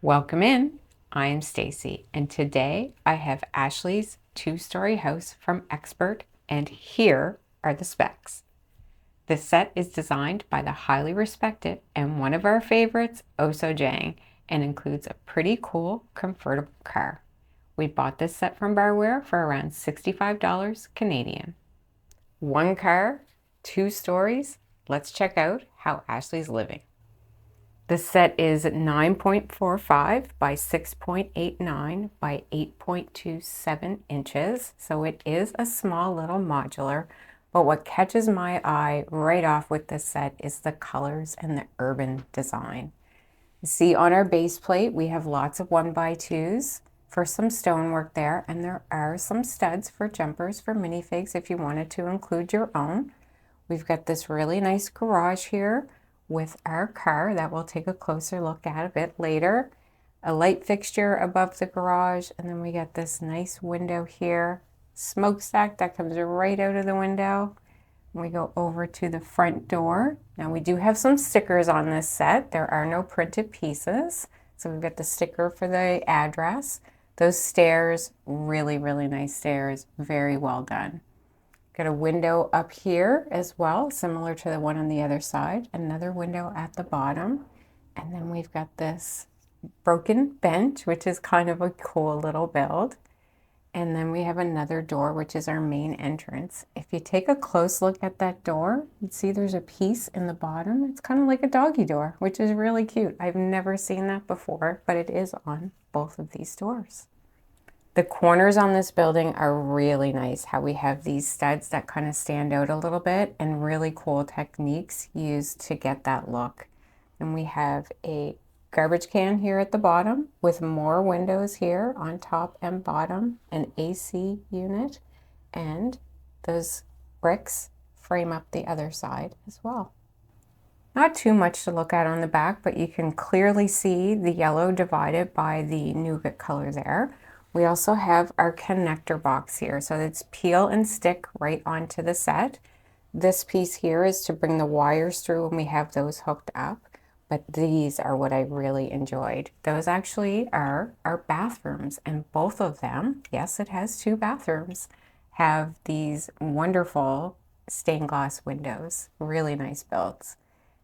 Welcome in. I am Stacy, and today I have Ashley's two-story house from Xbert, and here are the specs. This set is designed by the highly respected and one of our favorites, Ohsojang, and includes a pretty cool convertible car. We bought this set from Barweer for around $65 Canadian. One car, two stories. Let's check out how Ashley's living. The set is 9.45 by 6.89 by 8.27 inches, so it is a small little modular, but what catches my eye right off with this set is the colors and the urban design. You see on our base plate we have lots of 1x2s for some stonework there, and there are some studs for jumpers for minifigs if you wanted to include your own. We've got this really nice garage here with our car that we'll take a closer look at a bit later. A light fixture above the garage, and then we got this nice window here, smokestack that comes right out of the window. We go over to the front door. Now we do have some stickers on this set. There are no printed pieces. So we've got the sticker for the address. Those stairs, really nice stairs, very well done. Got a window up here as well, similar to the one on the other side. Another window at the bottom. And then we've got this broken bench, which is kind of a cool little build. And then we have another door, which is our main entrance. If you take a close look at that door, you'd see there's a piece in the bottom. It's kind of like a doggy door, which is really cute. I've never seen that before, but it is on both of these doors. The corners on this building are really nice, how we have these studs that kind of stand out a little bit and really cool techniques used to get that look. And we have a garbage can here at the bottom with more windows here on top and bottom, an AC unit, and those bricks frame up the other side as well. Not too much to look at on the back, but you can clearly see the yellow divided by the nougat color there. We also have our connector box here, so it's peel and stick right onto the set. This piece here is to bring the wires through when we have those hooked up, but these are what I really enjoyed. Those actually are our bathrooms, and both of them, yes, it has two bathrooms, have these wonderful stained glass windows, really nice builds.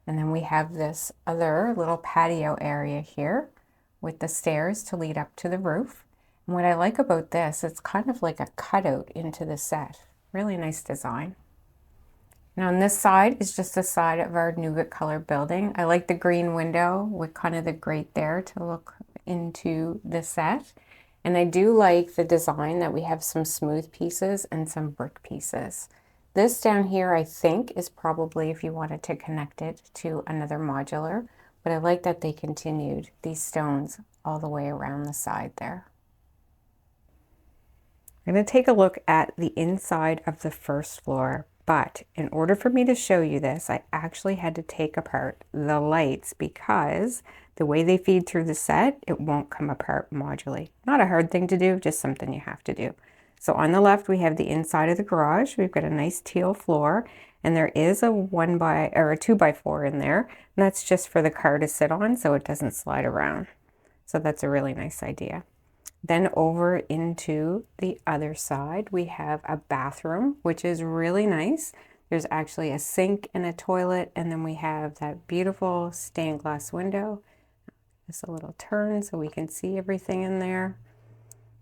And then we have this other little patio area here with the stairs to lead up to the roof. And what I like about this, it's kind of like a cutout into the set. Really nice design. Now on this side is just the side of our nougat color building. I like the green window with kind of the grate there to look into the set. And I do like the design that we have some smooth pieces and some brick pieces. This down here I think is probably if you wanted to connect it to another modular, but I like that they continued these stones all the way around the side there. I'm going to take a look at the inside of the first floor, but in order for me to show you this, I actually had to take apart the lights because the way they feed through the set, it won't come apart modularly. Not a hard thing to do, just something you have to do. So on the left, we have the inside of the garage. We've got a nice teal floor, and there is a 2x4 in there, and that's just for the car to sit on so it doesn't slide around. So that's a really nice idea. Then over into the other side, we have a bathroom, which is really nice. There's actually a sink and a toilet, and then we have that beautiful stained glass window. Just a little turn so we can see everything in there.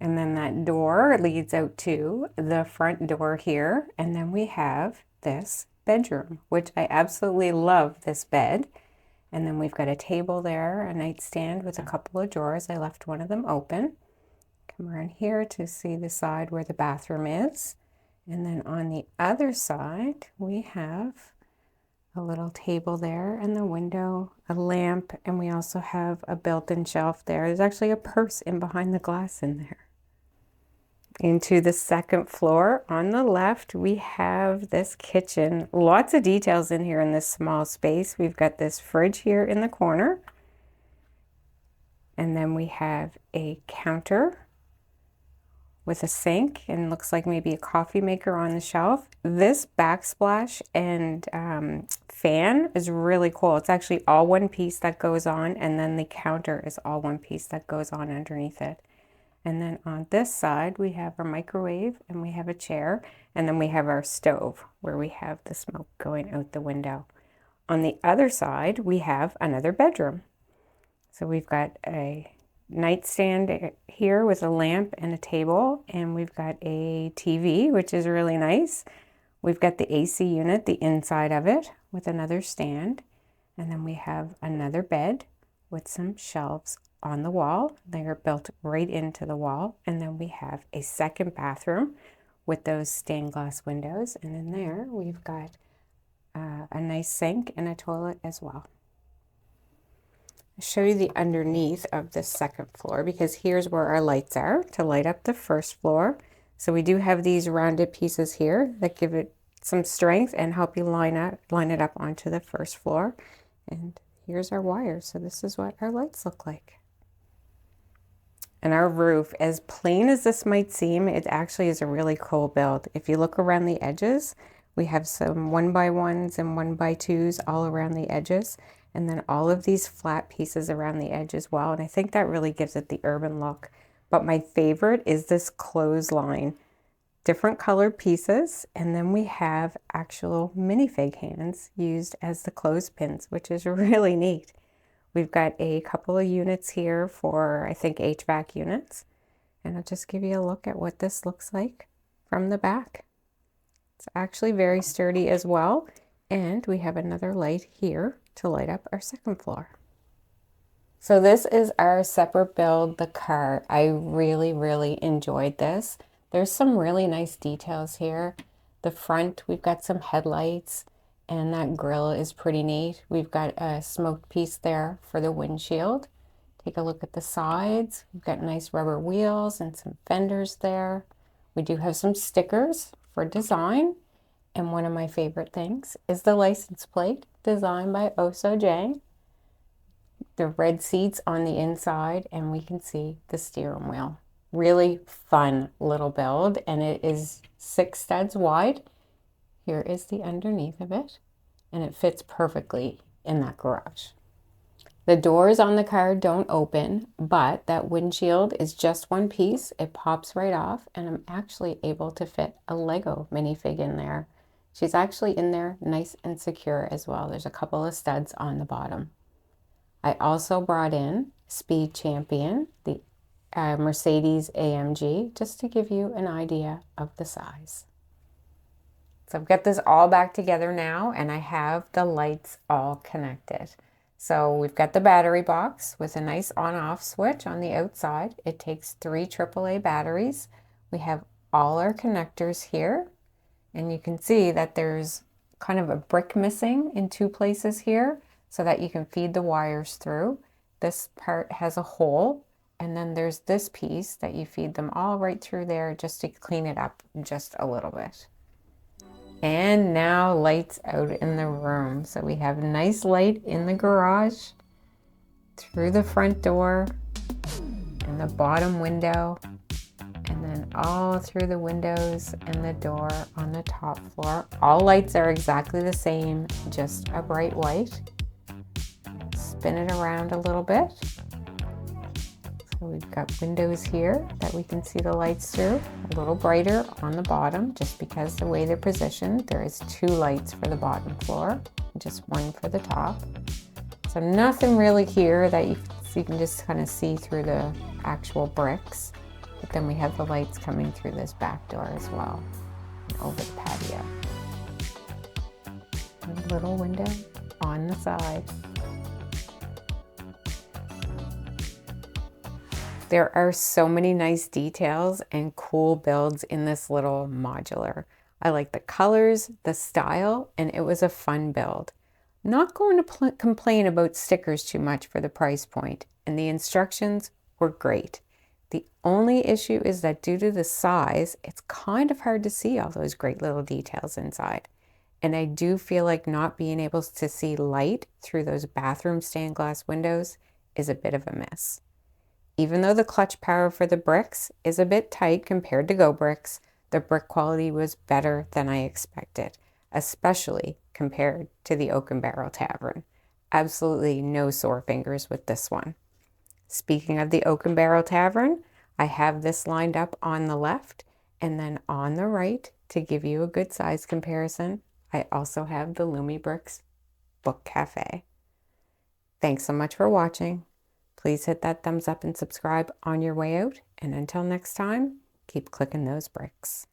And then that door leads out to the front door here. And then we have this bedroom, which I absolutely love this bed. And then we've got a table there, a nightstand with a couple of drawers. I left one of them open. Come around here to see the side where the bathroom is. And then on the other side, we have a little table there and the window, a lamp, and we also have a built-in shelf there. There's actually a purse in behind the glass in there. Into the second floor on the left, we have this kitchen. Lots of details in here in this small space. We've got this fridge here in the corner. And then we have a counter with a sink and looks like maybe a coffee maker on the shelf. This backsplash and fan is really cool. It's actually all one piece that goes on, and then the counter is all one piece that goes on underneath it. And then on this side, we have our microwave and we have a chair, and then we have our stove where we have the smoke going out the window. On the other side, we have another bedroom. So we've got a nightstand here with a lamp and a table, and we've got a TV, which is really nice. We've got the AC unit, the inside of it, with another stand. And then we have another bed with some shelves on the wall. They are built right into the wall. And then we have a second bathroom with those stained glass windows. And in there, we've got a nice sink and a toilet as well. I'll show you the underneath of the second floor, because here's where our lights are to light up the first floor. So we do have these rounded pieces here that give it some strength and help you line it up onto the first floor. And here's our wires. So this is what our lights look like. And our roof, as plain as this might seem, it actually is a really cool build. If you look around the edges, we have some 1x1s and 1x2s all around the edges, and then all of these flat pieces around the edge as well. And I think that really gives it the urban look. But my favorite is this clothesline. Different colored pieces, and then we have actual minifig hands used as the clothespins, which is really neat. We've got a couple of units here for, I think, HVAC units. And I'll just give you a look at what this looks like from the back. It's actually very sturdy as well. And we have another light here to light up our second floor. So this is our separate build, the car. I really, really enjoyed this. There's some really nice details here. The front, we've got some headlights, and that grill is pretty neat. We've got a smoked piece there for the windshield. Take a look at the sides. We've got nice rubber wheels and some fenders there. We do have some stickers for design. And one of my favorite things is the license plate designed by Ohsojang. The red seats on the inside, and we can see the steering wheel. Really fun little build, and it is 6 studs wide. Here is the underneath of it, and it fits perfectly in that garage. The doors on the car don't open, but that windshield is just one piece. It pops right off, and I'm actually able to fit a Lego minifig in there. She's actually in there nice and secure as well. There's a couple of studs on the bottom. I also brought in Speed Champion, the Mercedes AMG, just to give you an idea of the size. So I've got this all back together now, and I have the lights all connected. So we've got the battery box with a nice on-off switch on the outside. It takes 3 AAA batteries. We have all our connectors here, and you can see that there's kind of a brick missing in 2 places here so that you can feed the wires through. This part has a hole, and then there's this piece that you feed them all right through there just to clean it up just a little bit. And now lights out in the room. So we have a nice light in the garage, through the front door, and the bottom window, and then all through the windows and the door on the top floor. All lights are exactly the same, just a bright white. Spin it around a little bit. So we've got windows here that we can see the lights through, a little brighter on the bottom just because the way they're positioned. There is 2 lights for the bottom floor, just 1 for the top. So nothing really here that you can just kind of see through the actual bricks. But then we have the lights coming through this back door as well, and over the patio. And a little window on the side. There are so many nice details and cool builds in this little modular. I like the colors, the style, and it was a fun build. Not going to complain about stickers too much for the price point, and the instructions were great. The only issue is that due to the size, it's kind of hard to see all those great little details inside. And I do feel like not being able to see light through those bathroom stained glass windows is a bit of a miss. Even though the clutch power for the bricks is a bit tight compared to Go Bricks, the brick quality was better than I expected, especially compared to the Oak and Barrel Tavern. Absolutely no sore fingers with this one. Speaking of the Oak and Barrel Tavern, I have this lined up on the left, and then on the right, to give you a good size comparison, I also have the Lumi Bricks Book Cafe. Thanks so much for watching. Please hit that thumbs up and subscribe on your way out. And until next time, keep clicking those bricks.